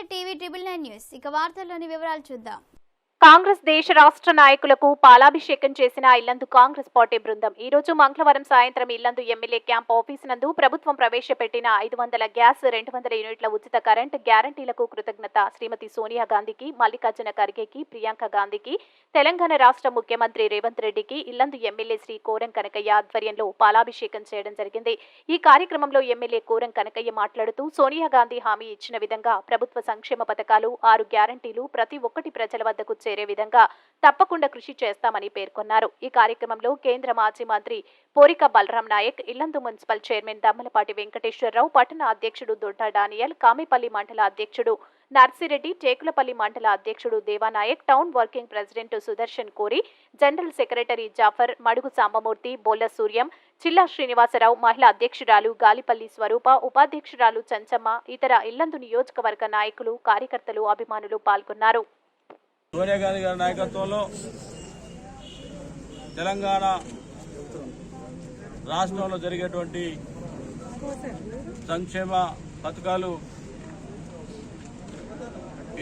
నమస్తే TV 9 news ఇక వార్తల్లోని వివరాలు చూద్దాం। కాంగ్రెస్ దేశ రాష్ట్ర నాయకులకు పాలాభిషేకం చేసిన ఇల్లందు కాంగ్రెస్ పార్టీ బృందం ఈ రోజు మంగళవారం సాయంత్రం ఇల్లందు ఎమ్మెల్యే క్యాంప్ ఆఫీస్ నందు ప్రభుత్వం ప్రవేశపెట్టిన 500 గ్యాస్ 200 యూనిట్ల ఉచిత కరెంట్ గ్యారంటీలకు కృతజ్ఞత శ్రీమతి సోనియా గాంధీకి, మల్లికార్జున ఖర్గేకి, ప్రియాంక గాంధీకి, తెలంగాణ రాష్ట్ర ముఖ్యమంత్రి రేవంత్ రెడ్డికి ఇల్లందు ఎమ్మెల్యే శ్రీ కోరం కనకయ్య ఆధ్వర్యంలో పాలాభిషేకం చేయడం జరిగింది। ఈ కార్యక్రమంలో ఎమ్మెల్యే కోరం కనకయ్య మాట్లాడుతూ సోనియా గాంధీ హామీ ఇచ్చిన విధంగా ప్రభుత్వ సంక్షేమ పథకాలు 6 గ్యారంటీలు ప్రతి ఒక్కటి ప్రజల వద్దకు చేరే విధంగా తప్పకుండా కృషి చేస్తామని పేర్కొన్నారు। ఈ కార్యక్రమంలో కేంద్ర మాజీ మంత్రి పోరిక బలరాం నాయక్, ఇల్లందు మున్సిపల్ చైర్మన్ దమ్మలపాటి వెంకటేశ్వరరావు, పట్టణ అధ్యక్షుడు దొడ్డ డానియల్, కామిపల్లి మండల అధ్యక్షుడు నర్సిరెడ్డి, టేకులపల్లి మండల అధ్యక్షుడు Devanayak, town working president Sudarshan కోరి, జనరల్ సెక్రటరీ జాఫర్, మడుగు సాంబమూర్తి, బోల్ల సూర్యం, చిల్లా శ్రీనివాసరావు, మహిళా అధ్యక్షురాలు గాలిపల్లి స్వరూప, ఉపాధ్యక్షురాలు చంచమ్మ, ఇతర ఇల్లందు నియోజకవర్గ నాయకులు, కార్యకర్తలు, అభిమానులు పాల్గొన్నారు। సోనియా గాంధీ గారి నాయకత్వంలో తెలంగాణ రాష్ట్రంలో జరిగేటువంటి సంక్షేమ పథకాలు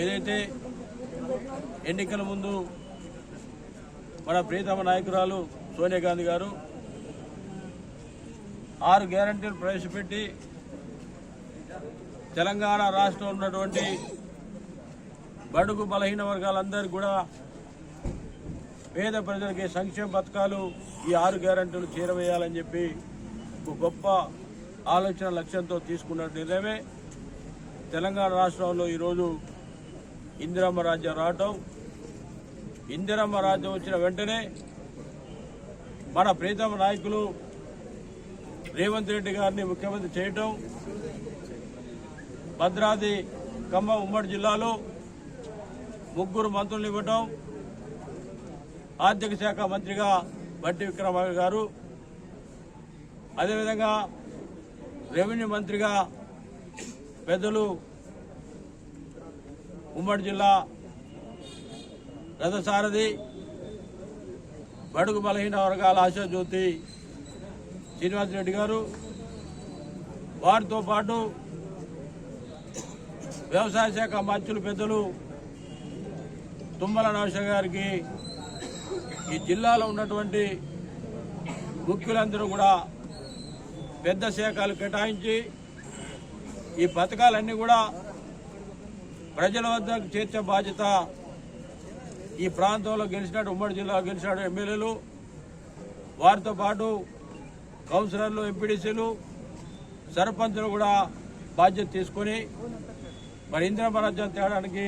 ఏదైతే ఎన్నికల ముందు మన ప్రియతమ నాయకురాలు సోనియా గాంధీ గారు 6 గ్యారంటీలు ప్రవేశపెట్టి తెలంగాణ రాష్ట్రంలో ఉన్నటువంటి బడుగు బలహీన వర్గాలందరికీ కూడా పేద ప్రజలకి సంక్షేమ పథకాలు ఈ 6 గ్యారంటీలు చేరవేయాలని చెప్పి ఒక గొప్ప ఆలోచన లక్ష్యంతో తీసుకున్న నిర్ణయమే తెలంగాణ రాష్ట్రంలో ఈరోజు ఇందిరమ్మ రాజ్యం రావటం। ఇందిరమ్మ రాజ్యం వచ్చిన వెంటనే మన ప్రియతమ నాయకులు రేవంత్ రెడ్డి గారిని ముఖ్యమంత్రి చేయటం, భద్రాద్రి ఖమ్మం ఉమ్మడి జిల్లాలో 3 మంత్రులు ఇవ్వటం, ఆర్థిక శాఖ మంత్రిగా బట్టి విక్రమార్క గారు, అదేవిధంగా రెవెన్యూ మంత్రిగా పెద్దలు ఉమ్మడి జిల్లా రథసారథి, బడుగు బలహీన వర్గాల ఆశాజ్యోతి శ్రీనివాసరెడ్డి గారు, వారితో పాటు వ్యవసాయ శాఖ మంత్రులు పెద్దలు తుమ్మల నాగేశ్వర గారికి ఈ జిల్లాలో ఉన్నటువంటి ముఖ్యులందరూ కూడా పెద్ద శాఖలు కేటాయించి ఈ పథకాలన్నీ కూడా ప్రజల వద్దకు చేర్చే బాధ్యత ఈ ప్రాంతంలో గెలిచినట్టు ఉమ్మడి జిల్లాలో గెలిచినట్టు ఎమ్మెల్యేలు, వారితో పాటు కౌన్సిలర్లు, ఎంపీడీసీలు, సర్పంచులు కూడా బాధ్యత తీసుకొని మరి ఇందిరమ్మ రాజ్యం తేడానికి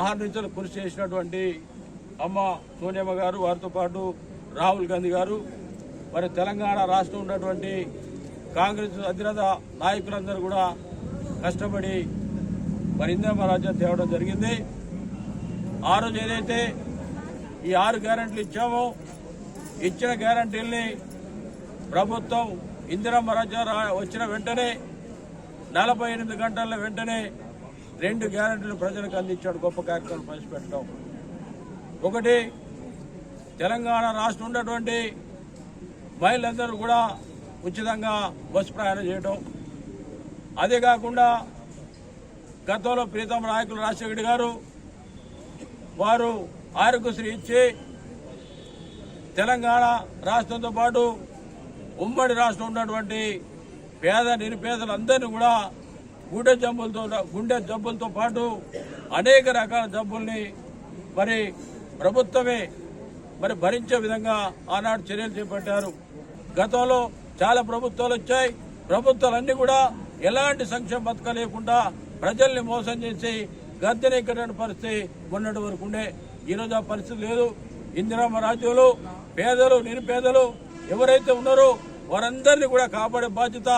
ఆహర్నిశలు కృషి చేసినటువంటి అమ్మ సోనియమ్మ గారు, వారితో పాటు రాహుల్ గాంధీ గారు, మరి తెలంగాణ రాష్ట్రం ఉన్నటువంటి కాంగ్రెస్ అధినేత నాయకులందరూ కూడా కష్టపడి మరి ఇందిరమ్మ రాజ్యం తేవడం జరిగింది। ఆ రోజు ఏదైతే ఈ 6 గ్యారంటీలు ఇచ్చామో, ఇచ్చిన గ్యారంటీల్ని ప్రభుత్వం ఇందిరమ్మ రాజ్యం వచ్చిన వెంటనే 48 గంటల వెంటనే 2 గ్యారంటీలు ప్రజలకు అందించాడు। గొప్ప కార్యక్రమం ప్రవేశపెట్టడం, ఒకటి తెలంగాణ రాష్ట్రం ఉన్నటువంటి మహిళలందరూ కూడా ఉచితంగా బస్సు ప్రయాణం చేయడం, అదే కాకుండా గతంలో ప్రీతమ నాయకులు రాజశేఖర గారు వారు ఆరోగ్యశ్రీ ఇచ్చి తెలంగాణ రాష్ట్రంతో పాటు ఉమ్మడి రాష్ట్రం ఉన్నటువంటి పేద నిరుపేదలందరినీ కూడా గుండె జబ్బులతో పాటు అనేక రకాల జబ్బుల్ని మరి ప్రభుత్వమే మరి భరించే విధంగా ఆనాడు చర్యలు చేపట్టారు। గతంలో చాలా ప్రభుత్వాలు వచ్చాయి, ప్రభుత్వాలన్నీ కూడా ఎలాంటి సంక్షేమ పథకాలు లేకుండా ప్రజల్ని మోసం చేసి గద్దెనెక్కిన పరిస్థితి మొన్నటి వరకు ఉండే। ఈరోజు ఆ పరిస్థితి లేదు। ఇందిరమ్మ రాజ్యంలో పేదలు నిరుపేదలు ఎవరైతే ఉన్నారో వారందరినీ కూడా కాపాడే బాధ్యత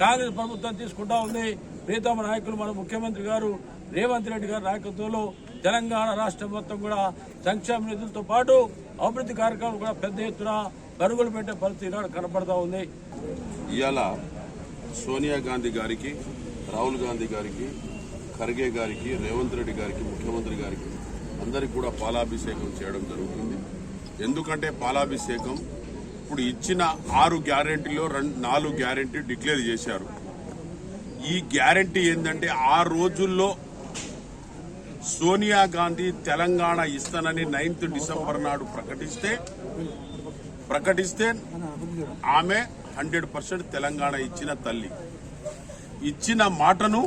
కాంగ్రెస్ ప్రభుత్వం తీసుకుంటా ఉంది। ప్రియతమ నాయకులు మన ముఖ్యమంత్రి గారు రేవంత్ రెడ్డి గారి నాయకత్వంలో తెలంగాణ రాష్ట్రం మొత్తం కూడా సంక్షేమ నిధులతో పాటు అభివృద్ధి కార్యక్రమాలు కూడా పెద్ద ఎత్తున పరుగులు పెట్టే పరిస్థితి కనపడతా ఉంది। ఇవాళ సోనియా గాంధీ గారికి, రాహుల్ గాంధీ గారికి, ఖర్గే గారికి, రేవంత్ రెడ్డి గారికి, ముఖ్యమంత్రి గారికి అందరికి కూడా పాలాభిషేకం చేయడం జరుగుతుంది। ఎందుకంటే పాలాభిషేకం ఇప్పుడు ఇచ్చిన 6 గ్యారెంటీలో 4 గ్యారెంటీ డిక్లేర్ చేశారు। ఈ గ్యారెంటీ ఏంటంటే 6 రోజుల్లో సోనియా గాంధీ తెలంగాణ ఇస్తానని 9th డిసెంబర్ నాడు ప్రకటిస్తే ఆమె 100% తెలంగాణ ఇచ్చిన తల్లి. ఇచ్చిన మాటను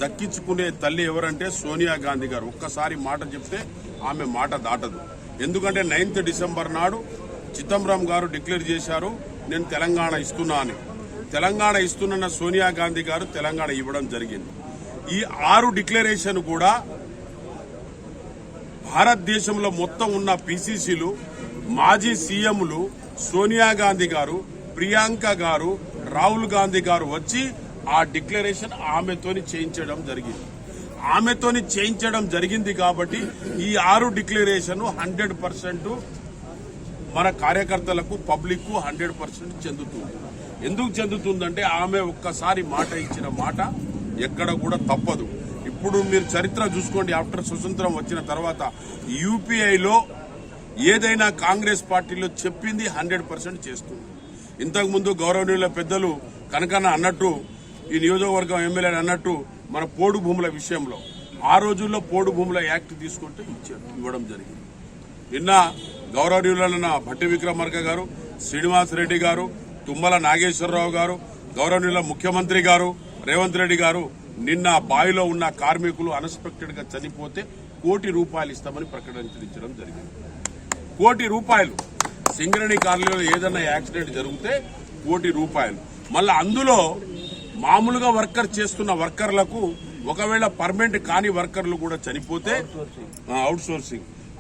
దక్కించుకునే తల్లి ఎవరంటే సోనియా గాంధీ గారు. ఒక్కసారి మాట చెప్తే ఆమె మాట దాటదు. ఎందుకంటే 9th డిసెంబర్ నాడు చిదంబరం గారు డిక్లేర్ చేశారు, నేను తెలంగాణ ఇస్తున్నా అని. తెలంగాణ ఇస్తున్న సోనియా గాంధీ గారు తెలంగాణ ఇవ్వడం జరిగింది. ఈ 6 డిక్లరేషన్ కూడా భారతదేశంలో మొత్తం ఉన్న పిసిసిలు, మాజీ సీఎంలు సోనియా గాంధీ గారు, ప్రియాంక గారు, రాహుల్ గాంధీ గారు వచ్చి ఆ డిక్లరేషన్ ఆమెతోని చేయించడం జరిగింది కాబట్టి ఈ 6 డిక్లరేషన్ 100% మన కార్యకర్తలకు, పబ్లిక్ కు 100% చెందుతుంది. ఎందుకు చెందుతుందంటే ఆమె ఒక్కసారి మాట ఇచ్చిన మాట ఎక్కడ కూడా తప్పదు. ఇప్పుడు మీరు చరిత్ర చూసుకోండి, ఆఫ్టర్ స్వతంత్రం వచ్చిన తర్వాత యూపీఐలో ఏదైనా కాంగ్రెస్ పార్టీలో చెప్పింది 100% చేస్తుంది. ఇంతకుముందు గౌరవనీయుల పెద్దలు కనకన్న అన్నట్టు, ఈ నియోజకవర్గం ఎమ్మెల్యే అన్నట్టు, మన పోడు భూముల విషయంలో ఆ రోజుల్లో పోడు భూముల యాక్ట్ తీసుకుంటే ఇవ్వడం జరిగింది. నిన్న గౌరవనీయులన్న భట్టి విక్రమార్క గారు, శ్రీనివాస్ రెడ్డి గారు, తుమ్మల నాగేశ్వరరావు గారు, గౌరవనీయుల ముఖ్యమంత్రి గారు రేవంత్ రెడ్డి గారు నిన్న బావిలో ఉన్న కార్మికులు అన్ఎక్స్పెక్టెడ్ గా చనిపోతే ₹1 కోటి ఇస్తామని ప్రకటించడం జరిగింది. ₹1 కోటి. సింగరేణి కాలనీలో ఏదైనా యాక్సిడెంట్ జరిగితే ₹1 కోటి. మళ్ళా అందులో మామూలుగా వర్కర్ చేస్తున్న వర్కర్లకు ఒకవేళ పర్మనెంట్ కాని వర్కర్లు కూడా చనిపోతే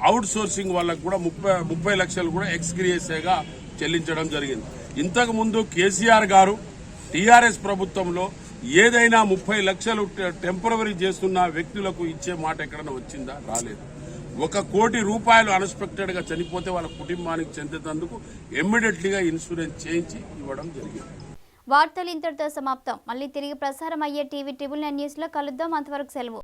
అవుట్ సోర్సింగ్ వాళ్ళకు కూడా 30 లక్షలు కూడా ఎక్స్గ్రేషియాగా చెల్లించడం జరిగింది. ఇంతకు ముందు కేసీఆర్ గారు టీఆర్ఎస్ ప్రభుత్వంలో ఏదైనా 30 లక్షలు టెంపరవరీ చేస్తున్న వ్యక్తులకు ఇచ్చే మాట ఎక్కడైనా వచ్చిందా? రాలేదు. ₹1 కోటి అన్ఎక్స్పెక్టెడ్ గా చనిపోతే వాళ్ళ కుటుంబానికి చెందేందుకు ఇమ్మీడియట్లీగా ఇన్సూరెన్స్ చేయించి ఇవ్వడం జరిగింది. వార్తలు ఇంతటితో సమాప్తం. మళ్ళీ తిరిగి ప్రసారం అయ్యే టీవీ 9 న్యూస్ లో కలుద్దాం. అంతవరకు సెలవు.